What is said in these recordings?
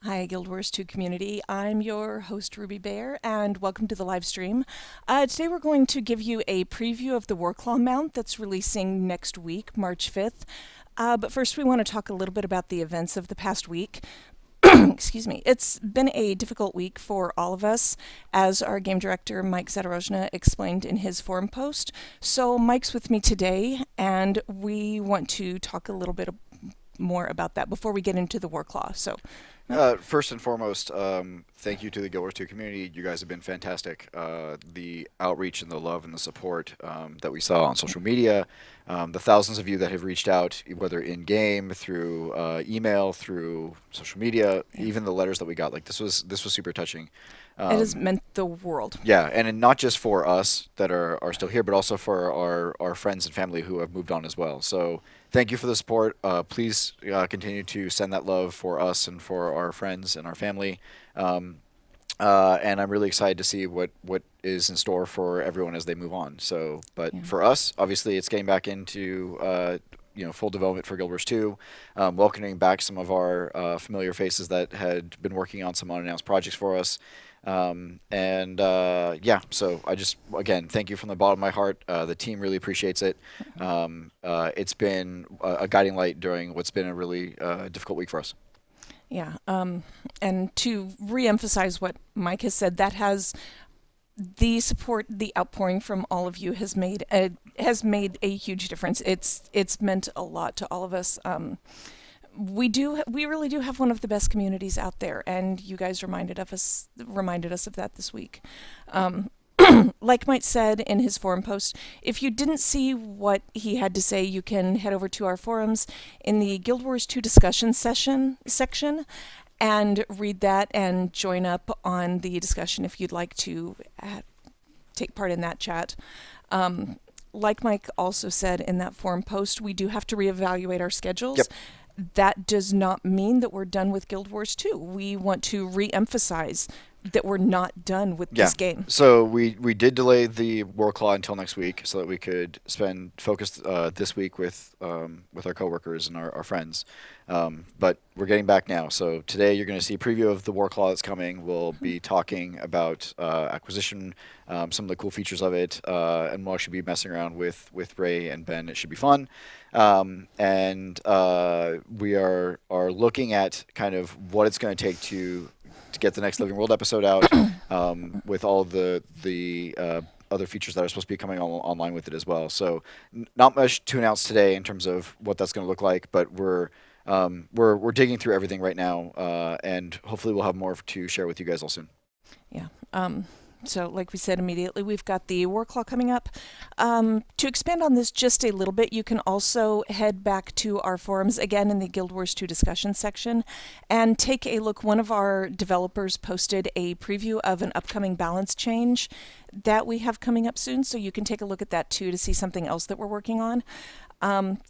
Hi, Guild Wars 2 community. I'm your host, Ruby Bear, and welcome to the live stream. Today we're going to give you a preview of the Warclaw mount that's releasing next week, March 5th. But first, we want to talk a little bit about the events of the past week. Excuse me. It's been a difficult week for all of us, as our game director, Mike Zadorozhna, explained in his forum post. So Mike's with me today, and we want to talk a little bit more about that before we get into the Warclaw. So, First and foremost, thank you to the Guild Wars 2 community. You guys have been fantastic. The outreach and the love and the support that we saw on social media, the thousands of you that have reached out, whether in game, through email, through social media, even the letters that we got. Like this was super touching. it has meant the world. Yeah, and not just for us that are still here, but also for our friends and family who have moved on as well. So thank you for the support. Please continue to send that love for us and for our friends and our family. And I'm really excited to see what is in store for everyone as they move on. So, but for us, obviously, it's getting back into full development for Guild Wars 2, welcoming back some of our familiar faces that had been working on some unannounced projects for us. So I just, again, thank you from the bottom of my heart. The team really appreciates it. It's been a guiding light during what's been a really difficult week for us. Yeah. And to re-emphasize what Mike has said, that has the support, the outpouring from all of you has made a huge difference. It's meant a lot to all of us. We really do have one of the best communities out there, and you guys reminded us of that this week. Like Mike said in his forum post, if you didn't see what he had to say, you can head over to our forums in the Guild Wars 2 discussion section and read that and join up on the discussion if you'd like to take part in that chat. Like Mike also said in that forum post, we do have to reevaluate our schedules. Yep. That does not mean that we're done with Guild Wars 2. We want to re-emphasize that we're not done with this game. So we did delay the Warclaw until next week so that we could focus this week with our coworkers and our friends. But we're getting back now. So today you're going to see a preview of the Warclaw that's coming. We'll be talking about acquisition, some of the cool features of it, and we'll actually be messing around with Ray and Ben. It should be fun. We are looking at kind of what it's going to take to get the next Living World episode out, with all the other features that are supposed to be coming online with it as well. So not much to announce today in terms of what that's going to look like, but we're digging through everything right now, and hopefully we'll have more to share with you guys all soon. Yeah. So, like we said immediately, we've got the Warclaw coming up. To expand on this just a little bit, you can also head back to our forums, again in the Guild Wars 2 discussion section, and take a look. One of our developers posted a preview of an upcoming balance change that we have coming up soon, so you can take a look at that too to see something else that we're working on.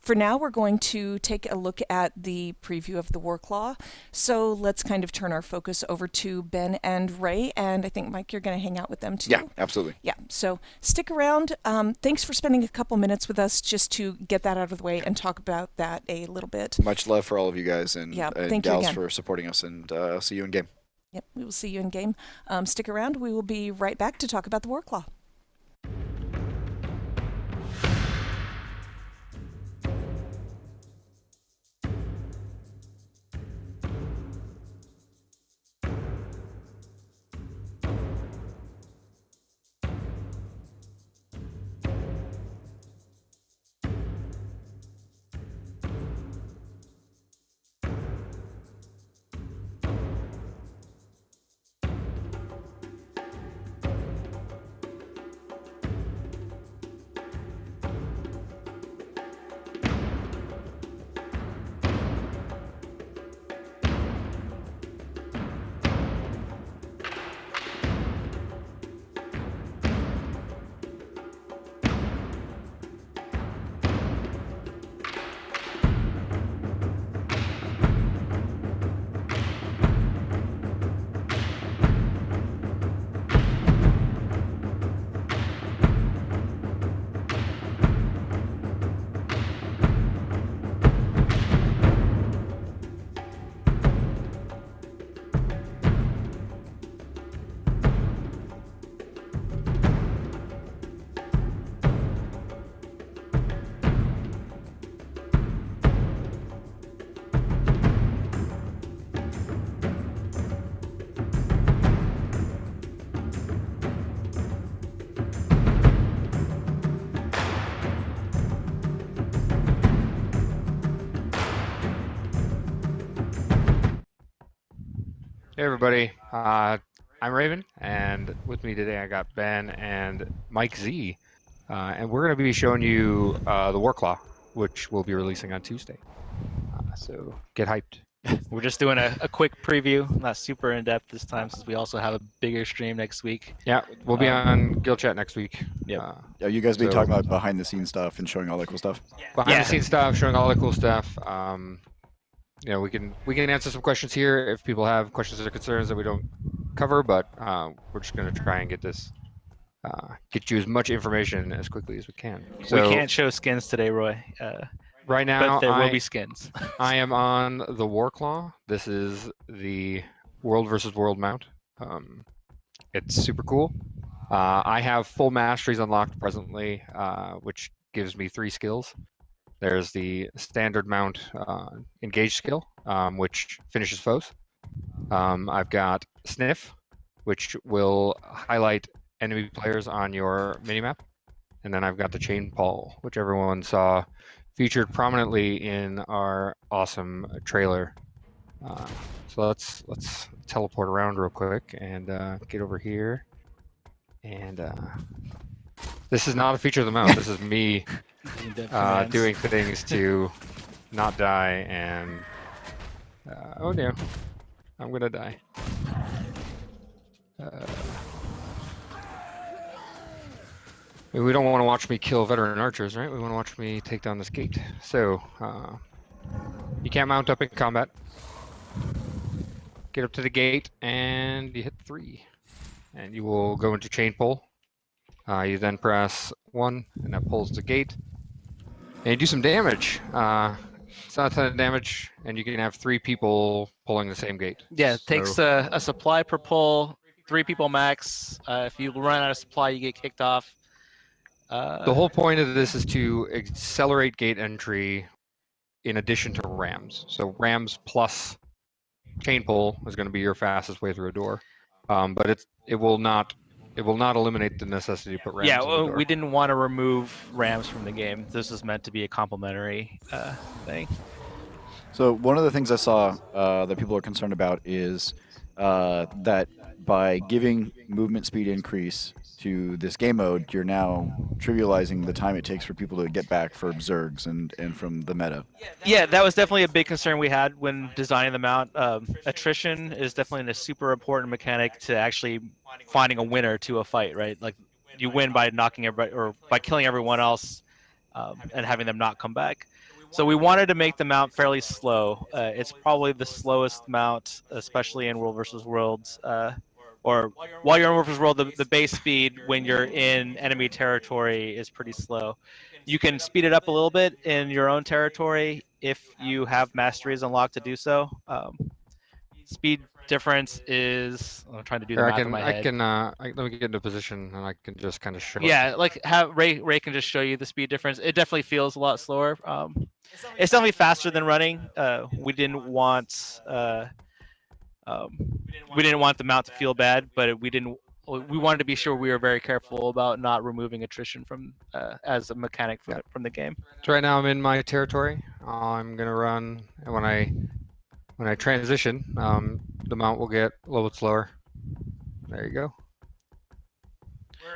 For now, we're going to take a look at the preview of the Warclaw. So let's kind of turn our focus over to Ben and Ray. And I think, Mike, you're going to hang out with them too. Yeah, absolutely. Yeah, so stick around. Thanks for spending a couple minutes with us just to get that out of the way and talk about that a little bit. Much love for all of you guys and thank gals you again for supporting us, and I'll see you in game. Yep, we will see you in game. Stick around. We will be right back to talk about the Warclaw. everybody. I'm Raymond, and with me today I got Ben and Mike Z, and we're going to be showing you the Warclaw, which we'll be releasing on Tuesday. So get hyped. We're just doing a quick preview, not super in depth this time, since we also have a bigger stream next week. Yeah, we'll be on Guild Chat next week. Yep. You guys be So- talking about behind the scenes stuff and showing all that cool stuff. Behind Yeah. the scenes stuff, showing all the cool stuff. We can answer some questions here if people have questions or concerns that we don't cover, but we're just going to try and get you as much information as quickly as we can. So we can't show skins today, Roy, right now but there will be skins. I am on the Warclaw. This is the World versus World mount. It's super cool. I have full masteries unlocked presently, which gives me 3 skills. There's the standard mount engage skill, which finishes foes. I've got sniff, which will highlight enemy players on your minimap. And then I've got the chain paw, which everyone saw featured prominently in our awesome trailer. So let's teleport around real quick and get over here. And this is not a feature of the mount. This is me doing things to not die and oh no, I'm gonna die. We don't want to watch me kill veteran archers, right? We want to watch me take down this gate. So you can't mount up in combat. Get up to the gate and you hit 3, and you will go into chain pull. You then press 1, and that pulls the gate. And you do some damage. It's not a ton of damage, and you can have 3 people pulling the same gate. Yeah, it takes a supply per pull, 3 people max. If you run out of supply, you get kicked off. The whole point of this is to accelerate gate entry in addition to rams. So rams plus chain pull is going to be your fastest way through a door. But it will not eliminate the necessity to put rams in the door. We didn't want to remove rams from the game. This is meant to be a complementary thing. So one of the things I saw that people are concerned about is that by giving movement speed increase to this game mode, you're now trivializing the time it takes for people to get back for Zergs and from the meta. Yeah, that was definitely a big concern we had when designing the mount. Attrition is definitely a super important mechanic to actually finding a winner to a fight, right? Like you win by knocking everybody or by killing everyone else and having them not come back. So we wanted to make the mount fairly slow. It's probably the slowest mount, especially in World versus Worlds. Or while you're in World versus World, the base speed when you're in enemy territory is pretty slow. You can speed it up a little bit in your own territory if you have masteries unlocked to do so. Speed difference is I'm trying to do the math in my head. Let me get into position and I can just kind of show. Yeah, like have Ray can just show you the speed difference. It definitely feels a lot slower. It's definitely faster than running. We didn't want the mount to feel bad, but we wanted to be sure we were very careful about not removing attrition from as a mechanic from the game. So right now I'm in my territory. I'm gonna run, and when I transition, the mount will get a little bit slower. There you go.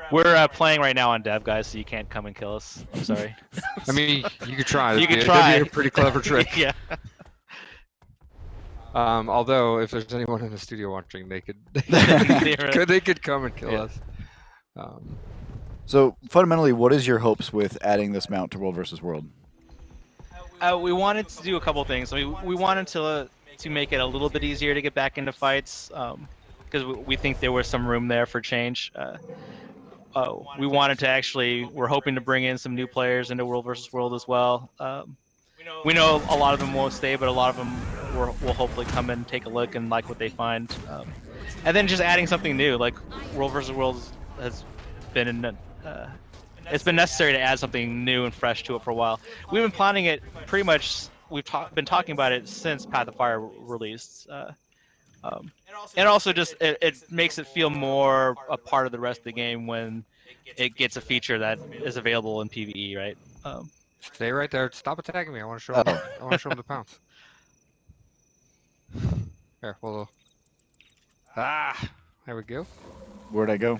We're playing right now on dev, guys, so you can't come and kill us. I'm sorry. I mean, you could try. You could That'd try. be a pretty clever trick. Yeah. Although, if there's anyone in the studio watching, they could they could come and kill us. So fundamentally, what is your hopes with adding this mount to World versus World? We wanted to do a couple things. We wanted to make it a little bit easier to get back into fights because we think there was some room there for change. We wanted to we're hoping to bring in some new players into World versus World as well. We know a lot of them won't stay, but a lot of them will hopefully come and take a look and like what they find. And then just adding something new, like World versus World has been it's been necessary to add something new and fresh to it for a while. We've been planning it pretty much. We've been talking about it since Path of Fire released. And also just it makes it feel more a part of the rest of the game when it gets a feature that is available in PvE, right? Stay right there. Stop attacking me. I want to show. I want to show them the pounce. Here, well, Ah, there we go. Where'd I go?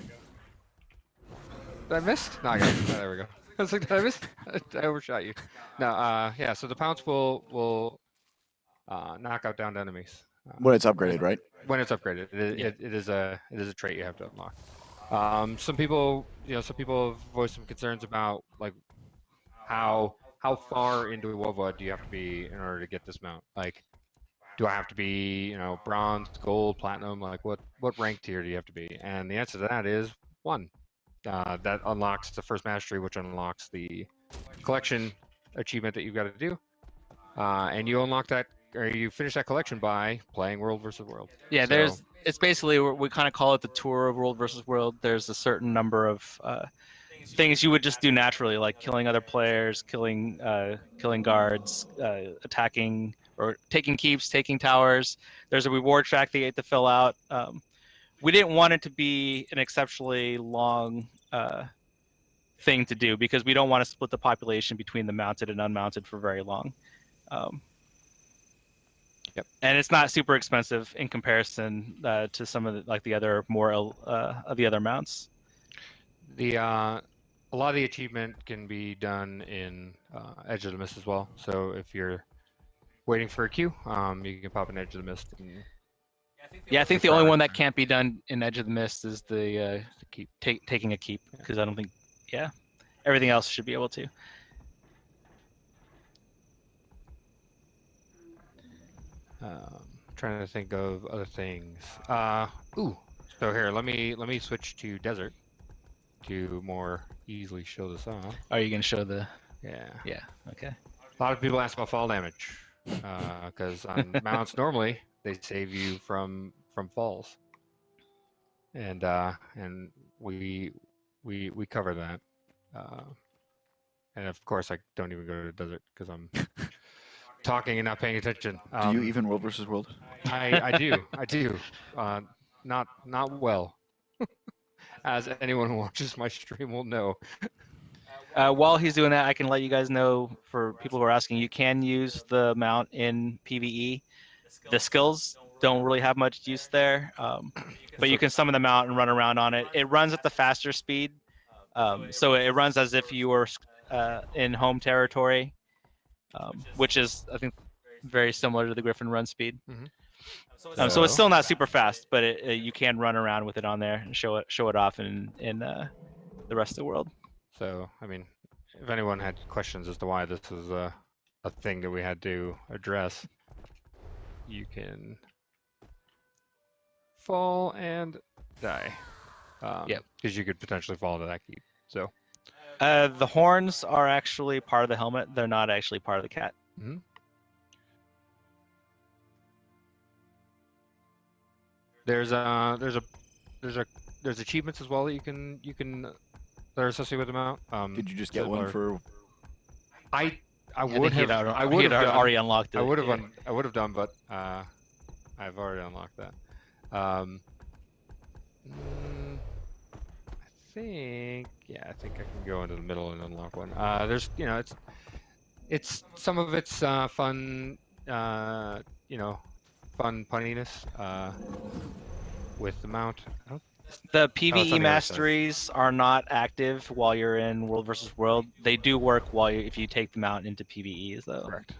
Did I miss? No, I got it. There we go. I was like, did I miss? I overshot you. No, yeah. So the pounce will knock out downed enemies When it's upgraded, right? when it's upgraded. It is a trait you have to unlock. Some people have voiced some concerns about like how far into WoW do you have to be in order to get this mount? Like, do I have to be bronze, gold, platinum? Like, what rank tier do you have to be? And the answer to that is 1. That unlocks the first mastery, which unlocks the collection achievement that you've got to do. And you unlock that, or you finish that collection by playing World versus World. Yeah, So, it's basically we kind of call it the tour of World versus World. There's a certain number of things you would just do naturally, like killing other players, killing guards, attacking or taking keeps, taking towers. There's a reward track that you have to fill out. We didn't want it to be an exceptionally long thing to do because we don't want to split the population between the mounted and unmounted for very long. Yep. And it's not super expensive in comparison to some of the other more of the other mounts. A lot of the achievement can be done in Edge of the Mist as well. So if you're waiting for a queue, you can pop an Edge of the Mist. And Yeah, I think the only one that can't be done in Edge of the Mist is the keep taking a keep, because I don't think, everything else should be able to. Trying to think of other things. So here, let me switch to desert to more easily show this off. Are you gonna show the? Yeah. Yeah. Okay. A lot of people ask about fall damage, because on mounts normally they save you from falls, and we cover that, and of course I don't even go to the desert because I'm talking and not paying attention. Do you even World versus World? I do, not well, as anyone who watches my stream will know. While he's doing that, I can let you guys know, for people who are asking, you can use the mount in PvE. The skills don't really have much use there, but you can summon them out and run around on it. It runs at the faster speed, so it runs as if you were in home territory, which is, I think, very similar to the Griffin run speed. Mm-hmm. So it's still not super fast, but you can run around with it on there and show it off in the rest of the world. So, I mean, if anyone had questions as to why this is a thing that we had to address, you can fall and die. Yep. Because you could potentially fall into that keep. So. The horns are actually part of the helmet. They're not actually part of the cat. Mm-hmm. There's achievements as well that you can that are associated with the mount. Did you just get one for? I would have already unlocked it. I would have done, but I've already unlocked that. I think I can go into the middle and unlock one. There's it's some of it's fun fun punniness with the mount. The PvE masteries are not active while you're in World versus World. They do work if you take them out into PvEs, though. Correct.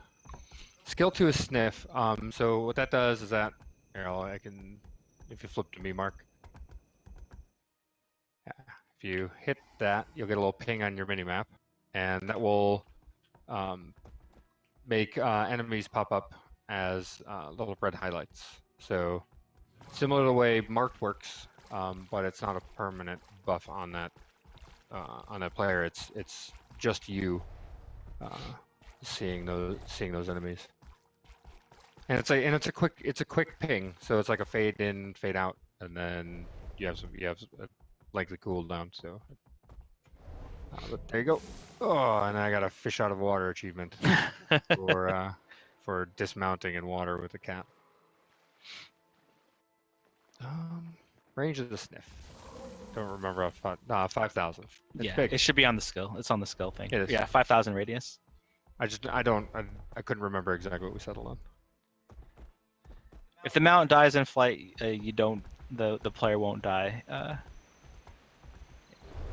Skill 2 is Sniff. So what that does is that, if you flip to me, Mark. Yeah. If you hit that, you'll get a little ping on your minimap, and that will make enemies pop up as little red highlights. So similar to the way Marked works. But it's not a permanent buff on that player. It's just you seeing those enemies, and it's a quick ping. So it's like a fade in, fade out, and then you have a lengthy cooldown. So, but there you go. Oh, and I got a fish out of water achievement for dismounting in water with a cat. Range of the Sniff. Don't remember off 5,000. Yeah, big. It should be on the skill. It's on the skill thing. It is. Yeah, 5,000 radius. I couldn't remember exactly what we settled on. If the mount dies in flight, you don't the player won't die.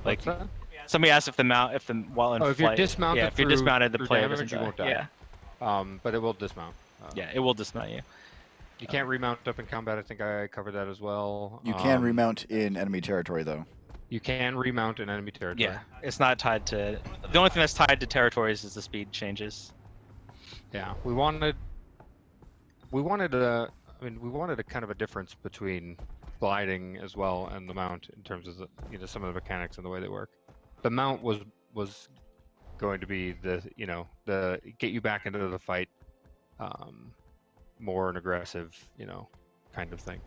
Like What's that? somebody asked if while in if you're flight, dismounted yeah, if you're through- dismounted, the through player damage, doesn't you die. won't die. But it will dismount. Yeah, it will dismount you. You can't remount up in combat. I think I covered that as well. You can remount in enemy territory, though. You can remount in enemy territory. Yeah, it's not tied to. The only thing that's tied to territories is the speed changes. Yeah, we wanted a kind of a difference between gliding as well and the mount in terms of some of the mechanics and the way they work. The mount was going to be the get you back into the fight, more an aggressive kind of thing.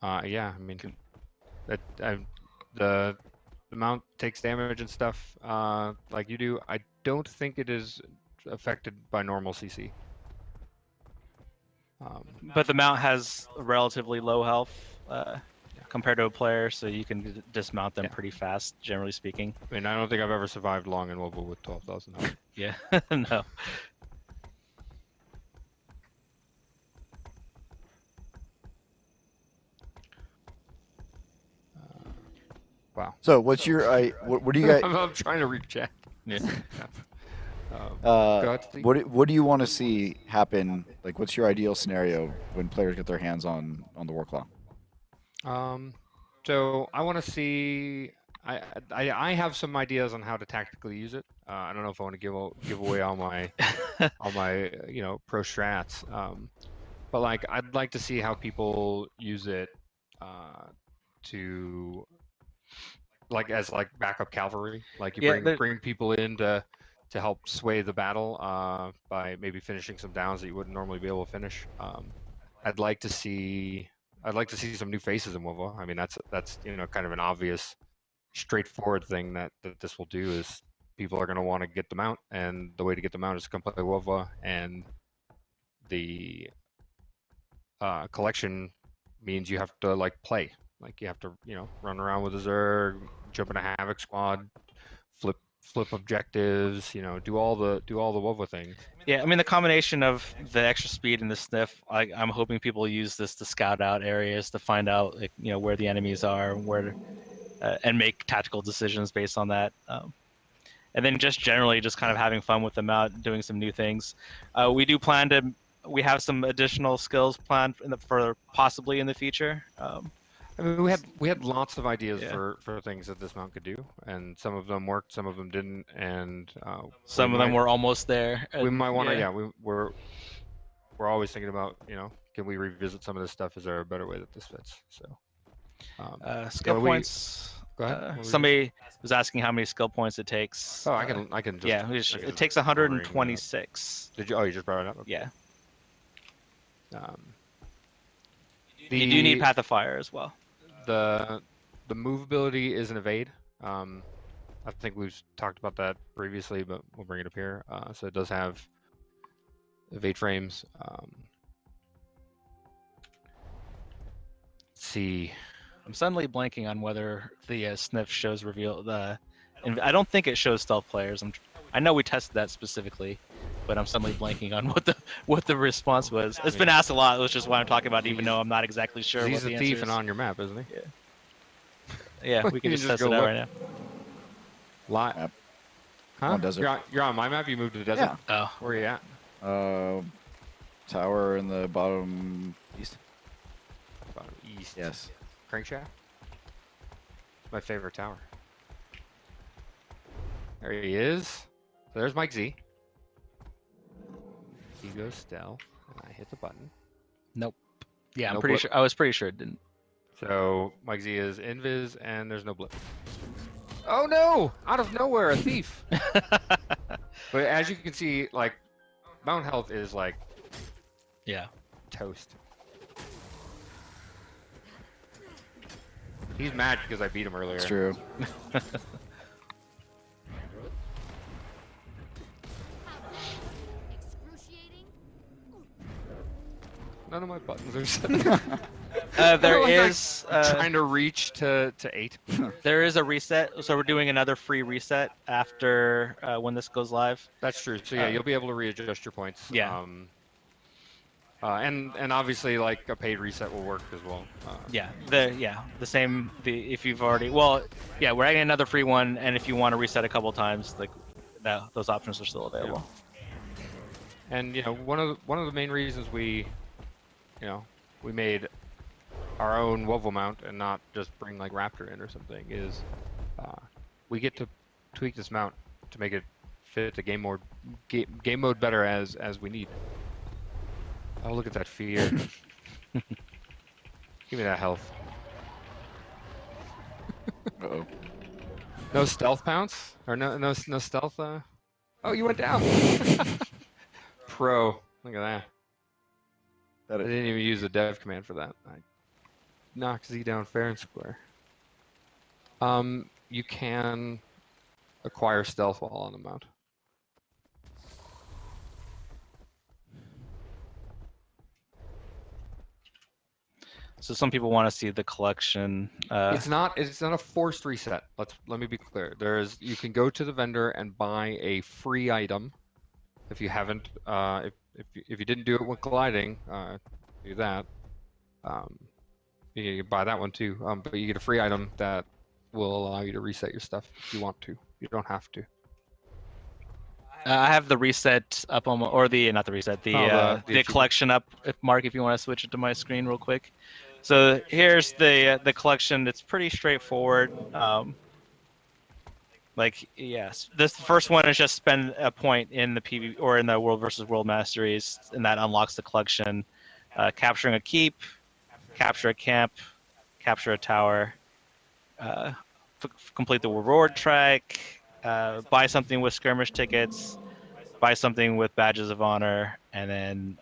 Yeah, I mean, the mount takes damage and stuff like you do. I don't think it is affected by normal CC. But the mount has relatively low health compared to a player, so you can dismount them pretty fast, generally speaking. I mean, I don't think I've ever survived long in WoW with 12,000 health. Yeah, no. Wow. So, what's your what do you guys? I'm trying to read chat. Yeah. Go ahead, Steve. What do you want to see happen? Like, what's your ideal scenario when players get their hands on the Warclaw? So I want to see. I have some ideas on how to tactically use it. I don't know if I want to give away all my pro strats. But like I'd like to see how people use it to as backup cavalry. Like you bring people in to help sway the battle by maybe finishing some downs that you wouldn't normally be able to finish. I'd like to see some new faces in WoW. I mean, that's kind of an obvious, straightforward thing that this will do is people are going to want to get them out, and the way to get them out is to come play WoW, and the collection means you have to play. Like you have to run around with a Zerg, jump in a Havoc squad, flip objectives, do all the WoW things. Yeah, I mean the combination of the extra speed and the sniff. I'm hoping people use this to scout out areas to find out where the enemies are, and make tactical decisions based on that. And then just generally just kind of having fun with them out, doing some new things. We have some additional skills planned for possibly in the future. I mean, we had lots of ideas for things that this mount could do, and some of them worked, some of them didn't, and some of them were almost there. We might want to, we're always thinking about, can we revisit some of this stuff? Is there a better way that this fits? So, skill points. Go ahead. Somebody was asking how many skill points it takes. Oh, I can just. It takes 126. Did you? Oh, you just brought it up. Okay. Yeah. You do need Path of Fire as well. The movability is an evade. I think we've talked about that previously, but we'll bring it up here. So it does have evade frames. Let's see. I'm suddenly blanking on whether the sniff shows reveal and I don't think it shows stealth players. I know we tested that specifically, but I'm suddenly blanking on what the response was. It's been asked a lot, which is why I'm talking about it, even though I'm not exactly sure what the answer is. He's a thief and on your map, isn't he? Yeah, we can just test it out right now. Map. Huh? On desert. You're on my map? You moved to the desert? Yeah. Oh. Where are you at? Tower in the bottom east. Bottom east. Yes. Crankshaft? It's my favorite tower. There he is. So there's Mike Z. He goes stealth, and I hit the button. Nope. Yeah, No I'm pretty blip. sure. I was pretty sure it didn't. So Mike Z is invis, and there's no blip. Oh no! Out of nowhere, a thief. But as you can see, Mount Health is Yeah. toast. He's mad because I beat him earlier. It's true. None of my buttons are set. There Like, is trying to reach to 8. there is a reset, so we're doing another free reset after when this goes live. That's true. So yeah, you'll be able to readjust your points. Yeah. And obviously like a paid reset will work as well. The same. If you've already we're adding another free one, and if you want to reset a couple times, like those options are still available. And one of the main reasons we made our own Wovel mount and not just bring like Raptor in or something is we get to tweak this mount to make it fit the game mode better as we need. Oh, look at that fear. Give me that health. Uh-oh. No stealth pounce? Or no stealth? Oh, you went down. Pro. Look at that. I didn't even use the dev command for that. I knocked Z down fair and square. You can acquire stealth while on the mount. So some people want to see the collection. It's not a forced reset. Let me be clear. You can go to the vendor and buy a free item. If you haven't, if you didn't do it when colliding, do that. You can buy that one too. But you get a free item that will allow you to reset your stuff if you want to. You don't have to. I have the reset up on not the reset, the collection up. Mark, if you want to switch it to my screen real quick. So here's the collection. It's pretty straightforward. This first one is just spend a point in the PvP or in the World versus World Masteries, and that unlocks the collection. Capturing a keep, capture a camp, capture a tower, complete the reward track, buy something with skirmish tickets, buy something with badges of honor, and then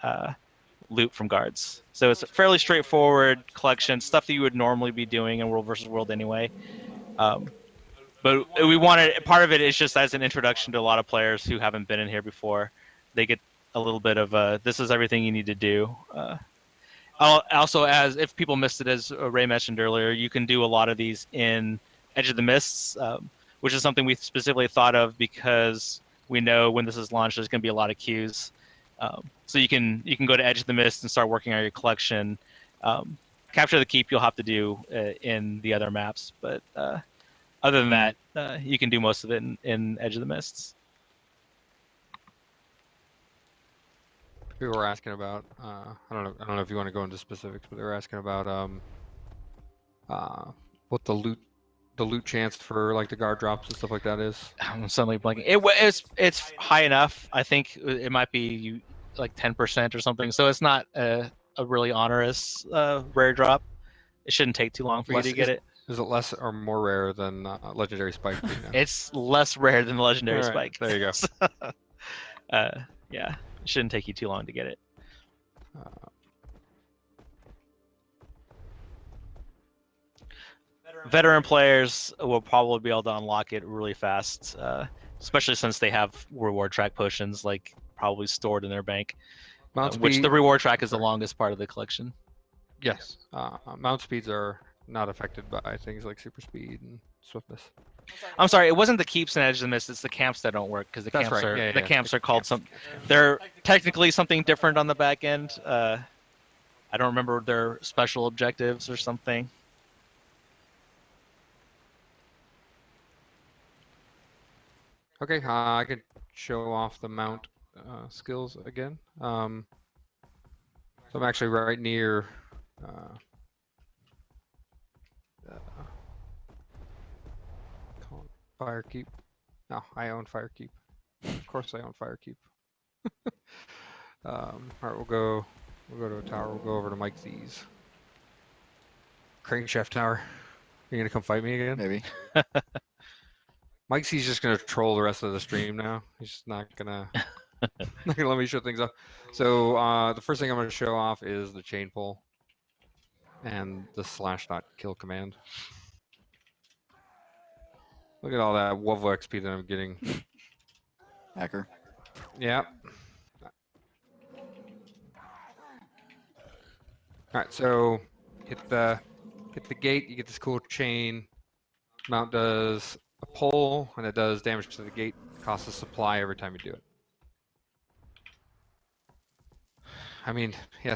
loot from guards. So it's a fairly straightforward collection, stuff that you would normally be doing in World versus World anyway. But we wanted, part of it is just as an introduction to a lot of players who haven't been in here before. They get a little bit of this is everything you need to do. Also, as if people missed it, as Ray mentioned earlier, you can do a lot of these in Edge of the Mists, which is something we specifically thought of because we know when this is launched, there's going to be a lot of queues. So you can go to Edge of the Mist and start working on your collection. Capture the Keep you'll have to do in the other maps, but other than that, you can do most of it in Edge of the Mists. People were asking about. I don't know if you want to go into specifics, but they were asking about what the loot chance for like the guard drops and stuff like that is. I'm suddenly blanking. It's high enough. I think it might be like 10% or something. So it's not a really onerous rare drop. It shouldn't take too long for you to get it. Is it less or more rare than Legendary Spike? It's less rare than the Legendary Spike. There you go. Yeah, it shouldn't take you too long to get it. Veteran players will probably be able to unlock it really fast, especially since they have reward track potions like probably stored in their bank, which the reward track is the longest part of the collection. Yes, mount speeds are not affected by things like super speed and swiftness. I'm sorry, it wasn't the keeps in Edge of the Mist, it's the camps that don't work because the camps are called some. They're technically something different on the back end. I don't remember their special objectives or something. Okay, I could show off the mount skills again. So I'm actually right near. Firekeep. No, I own Firekeep. Of course, I own Firekeep. All right, we'll go to a tower. We'll go over to Mike Z's Crankshaft Tower. You gonna come fight me again? Maybe. Mike Z's just gonna troll the rest of the stream now. He's just not gonna let me show things off. So the first thing I'm gonna show off is the chain pull and the /.kill command. Look at all that Wovo XP that I'm getting. Hacker. Yeah. All right, so hit the gate, you get this cool chain. Mount does a pull, and it does damage to the gate. Costs a supply every time you do it. I mean, yeah.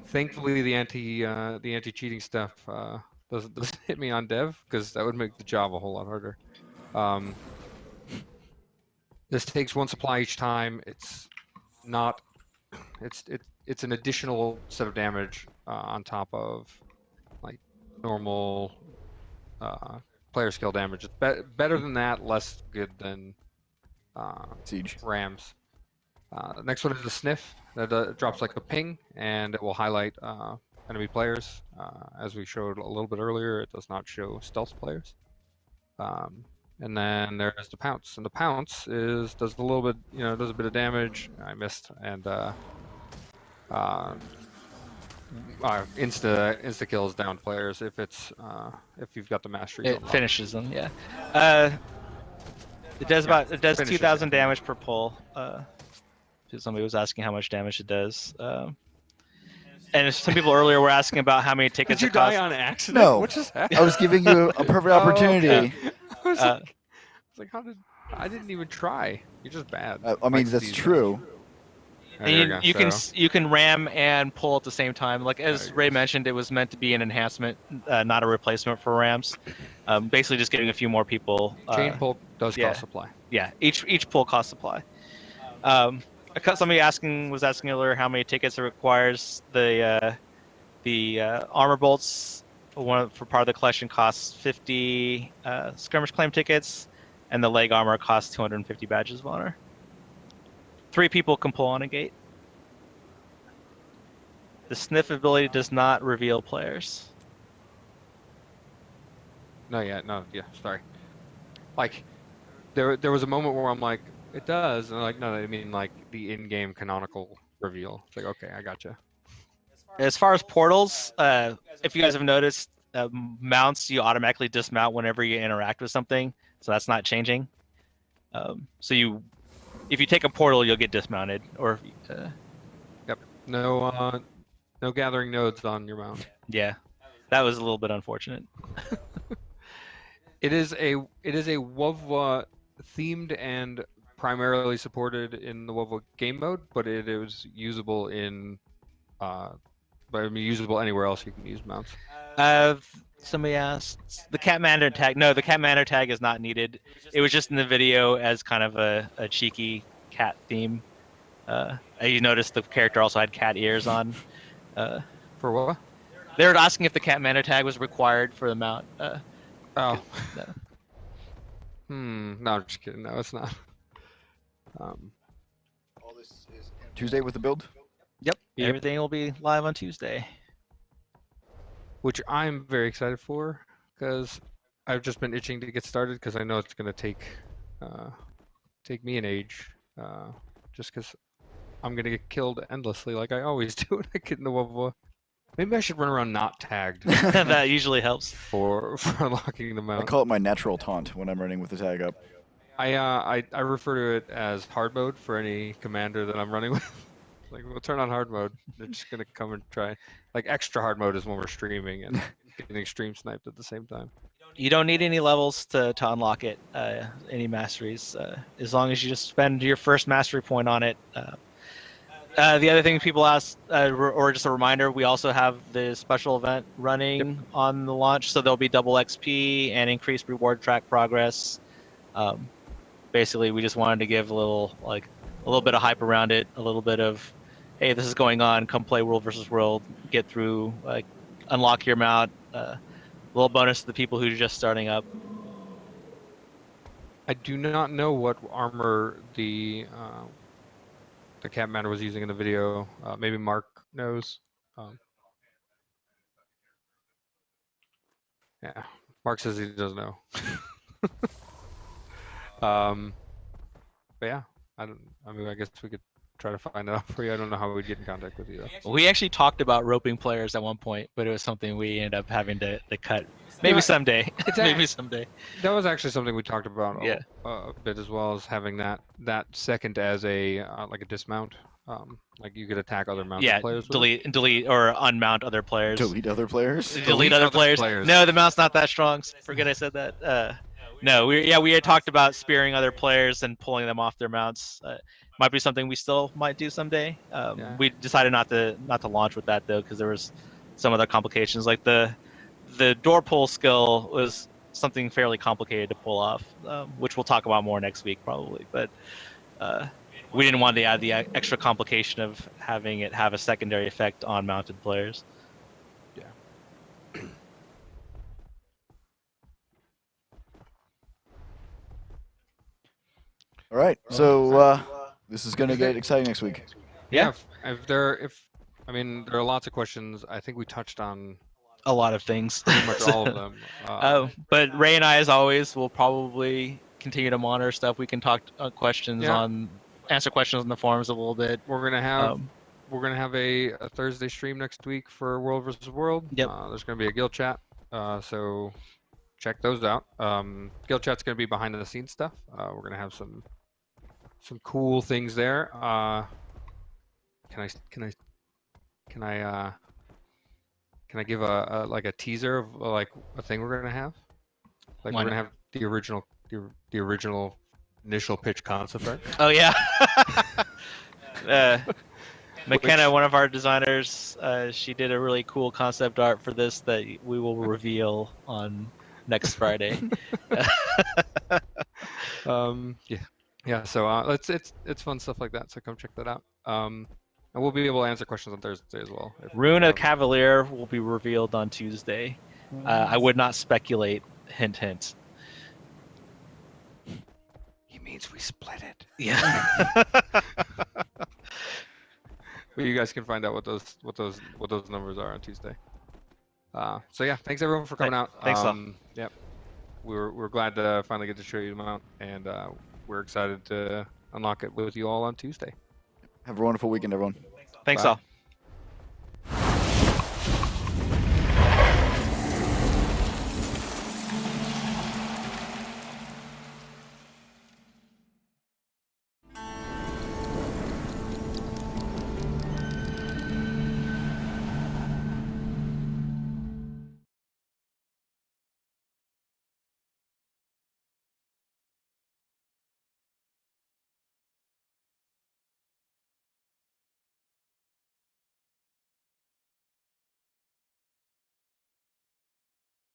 Thankfully, the anti-cheating stuff doesn't hit me on dev, because that would make the job a whole lot harder. This takes 1 supply each time. It's not. It's an additional set of damage on top of like normal player skill damage. It's better than that, less good than Siege. Rams. The next one is a sniff that drops like a ping, and it will highlight enemy players. As we showed a little bit earlier, it does not show stealth players. And then there's the pounce, and the pounce does a little bit, does a bit of damage. I missed, and insta kills down players if you've got the mastery. It finishes them, yeah. It does 2,000 damage per pull. Somebody was asking how much damage it does. And some people earlier were asking about how many tickets Did you it costs. die on accident? No, What just happened? I was giving you a perfect opportunity. I was like, I didn't even try. You're just bad. I mean, that's true. And you can ram and pull at the same time. Like as Ray mentioned, it was meant to be an enhancement, not a replacement for rams. Basically, just getting a few more people. Chain pull does cost supply. Yeah, each pull costs supply. Somebody was asking earlier how many tickets it requires. The armor bolts, for part of the collection, costs 50 skirmish claim tickets, and the leg armor costs 250 badges of honor. 3 people can pull on a gate. The sniff ability does not reveal players. Yeah, sorry. Like, there was a moment where I'm like, it does, and I'm like, no, I mean like the in-game canonical reveal. It's like, okay, I gotcha. As far as portals, if you guys have noticed, mounts you automatically dismount whenever you interact with something, so that's not changing. If you take a portal, you'll get dismounted. Yep. No gathering nodes on your mount. Yeah, that was a little bit unfortunate. It is a WoW themed and primarily supported in the WoW game mode, but it is usable usable anywhere else you can use mounts. Somebody asked the cat manor tag. No, the cat manor tag is not needed. It was just in the video as kind of a cheeky cat theme. You noticed the character also had cat ears on. For what? They were asking if the cat manor tag was required for the mount. No. No, I'm just kidding. No, it's not. All this is Tuesday with the build? Yep. Everything will be live on Tuesday. Which I'm very excited for, because I've just been itching to get started, because I know it's going to take me an age, just because I'm going to get killed endlessly like I always do when I get into WoW. Maybe I should run around not tagged. That usually helps. For unlocking the mount. I call it my natural taunt when I'm running with the tag up. I refer to it as hard mode for any commander that I'm running with. Like, we'll turn on hard mode. They're just gonna come and try. Like, extra hard mode is when we're streaming and getting stream sniped at the same time. You don't need any levels to unlock it. Any masteries, as long as you just spend your first mastery point on it. The other thing people ask, or just a reminder, we also have the special event running on the launch, so there'll be double XP and increased reward track progress. Basically, we just wanted to give a little bit of hype around it, a little bit of, hey, this is going on. Come play World versus World. Get through, unlock your mount. A little bonus to the people who are just starting up. I do not know what armor the cat manor was using in the video. Maybe Mark knows. Yeah, Mark says he doesn't know. But yeah, I guess we could try to find out for you. I don't know how we'd get in contact with you though. We actually talked about roping players at one point, but it was something we ended up having to cut. Maybe someday. Maybe someday. That was actually something we talked about a bit, as well as having that second as a like a dismount. Like you could attack other mounted Yeah, players. With it. delete or unmount other players. Delete other players. Delete other players. No, the mount's not that strong. Forget I said that. No, we had talked about spearing other players and pulling them off their mounts. Might be something we still might do someday. Yeah. We decided not to launch with that though, because there was some other complications. Like the door pull skill was something fairly complicated to pull off, which we'll talk about more next week probably. But we didn't want to add the extra complication of having it have a secondary effect on mounted players. Yeah. All right. So this is going to get exciting next week. Yeah. There are lots of questions. I think we touched on a lot of things. pretty much all of them. But Ray and I, as always, will probably continue to monitor stuff. We can talk questions answer questions in the forums a little bit. We're gonna have a Thursday stream next week for World versus World. Yep. There's gonna be a guild chat, so check those out. Guild chat's gonna be behind the scenes stuff. We're gonna have some cool things there. Can I give a like a teaser of like a thing we're gonna have? Like we're gonna have the original initial pitch concept art. Oh yeah. McKenna, one of our designers, she did a really cool concept art for this that we will reveal on next Friday. Yeah. So it's fun stuff like that. So come check that out. And we'll be able to answer questions on Thursday as well. Rune of Cavalier will be revealed on Tuesday. I would not speculate. Hint, hint. He means we split it. Yeah. But you guys can find out what those numbers are on Tuesday. So yeah, thanks everyone for coming out. Thanks all. Yep. We're glad to finally get to show you the mount, and we're excited to unlock it with you all on Tuesday. Have a wonderful weekend, everyone. Thanks Bye. all.